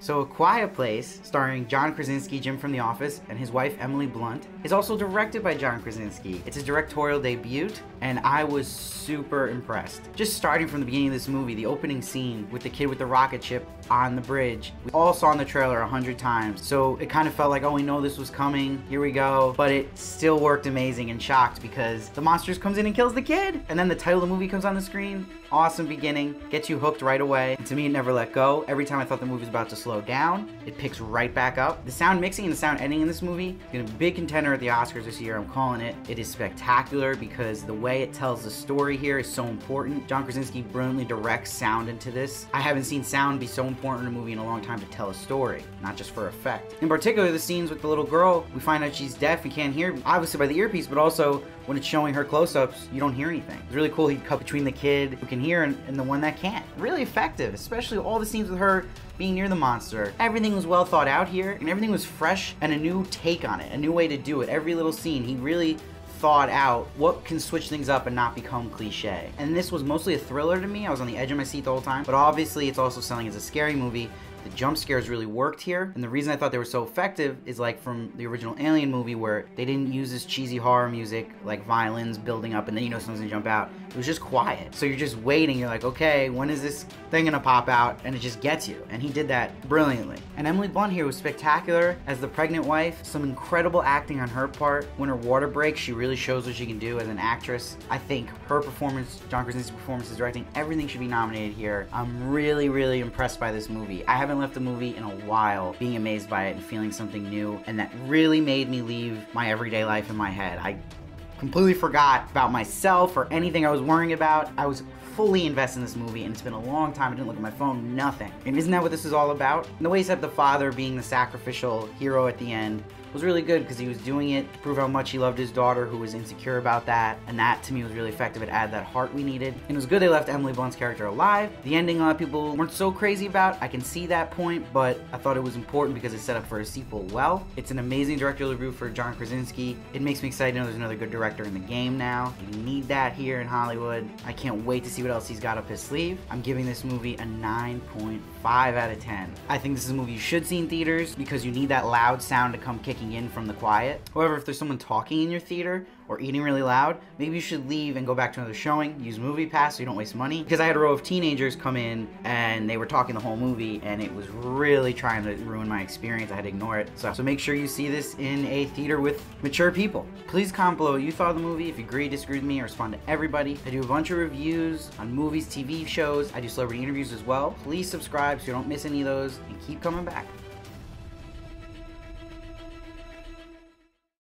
So A Quiet Place, starring John Krasinski, Jim from The Office, and his wife Emily Blunt, is also directed by John Krasinski. It's his directorial debut, and I was super impressed. Just starting from the beginning of this movie, the opening scene with the kid with the rocket ship on the bridge. We all saw in the trailer 100 times, so it kind of felt like, oh, we know this was coming, here we go, but it still worked amazing, and shocked because the monster comes in and kills the kid, and then the title of the movie comes on the screen. Awesome beginning, gets you hooked right away, and to me it never let go. Every time I thought the movie was about to slow down, it picks right back up. The sound mixing and the sound editing in this movie is gonna be a big contender at the Oscars this year, I'm calling it. It is spectacular because the way it tells the story here is so important. John Krasinski brilliantly directs sound into this. I haven't seen sound be so important in a movie in a long time to tell a story, not just for effect. In particular, the scenes with the little girl, we find out she's deaf and can't hear, obviously by the earpiece, but also when it's showing her close-ups, you don't hear anything. It's really cool he cut between the kid who can hear and the one that can't. Really effective, especially all the scenes with her being near the monster. Everything was well thought out here, and everything was fresh and a new take on it, a new way to do it. Every little scene, he really thought out what can switch things up and not become cliche. And this was mostly a thriller to me. I was on the edge of my seat the whole time, but obviously it's also selling as a scary movie. The jump scares really worked here, and the reason I thought they were so effective is like from the original Alien movie where they didn't use this cheesy horror music like violins building up and then you know someone's gonna jump out. It was just quiet. So you're just waiting, you're like, okay, when is this thing gonna pop out? And it just gets you. And he did that brilliantly. And Emily Blunt here was spectacular as the pregnant wife. Some incredible acting on her part. When her water breaks, she really shows what she can do as an actress. I think her performance, John Krasinski's performance, his directing, everything should be nominated here. I'm really, really impressed by this movie. I haven't left the movie in a while being amazed by it and feeling something new, and that really made me leave my everyday life in my head. I completely forgot about myself or anything I was worrying about. I was fully invested in this movie, and it's been a long time. I didn't look at my phone, nothing. And isn't that what this is all about? And the way he said the father being the sacrificial hero at the end was really good because he was doing it to prove how much he loved his daughter who was insecure about that, and that to me was really effective. It added that heart we needed. And it was good they left Emily Blunt's character alive. The ending a lot of people weren't so crazy about. I can see that point, but I thought it was important because it set up for a sequel well. It's an amazing directorial debut for John Krasinski. It makes me excited to know there's another good director in the game now. We need that here in Hollywood. I can't wait to see what else he's got up his sleeve. I'm giving this movie a 9.5 out of 10. I think this is a movie you should see in theaters because you need that loud sound to come kicking in from the quiet. However, if there's someone talking in your theater or eating really loud, maybe you should leave and go back to another showing. Use MoviePass so you don't waste money. Because I had a row of teenagers come in and they were talking the whole movie and it was really trying to ruin my experience. I had to ignore it. So make sure you see this in a theater with mature people. Please comment below what you thought of the movie. If you agree, disagree with me, I respond to everybody. I do a bunch of reviews on movies, TV shows. I do celebrity interviews as well. Please subscribe so you don't miss any of those and keep coming back.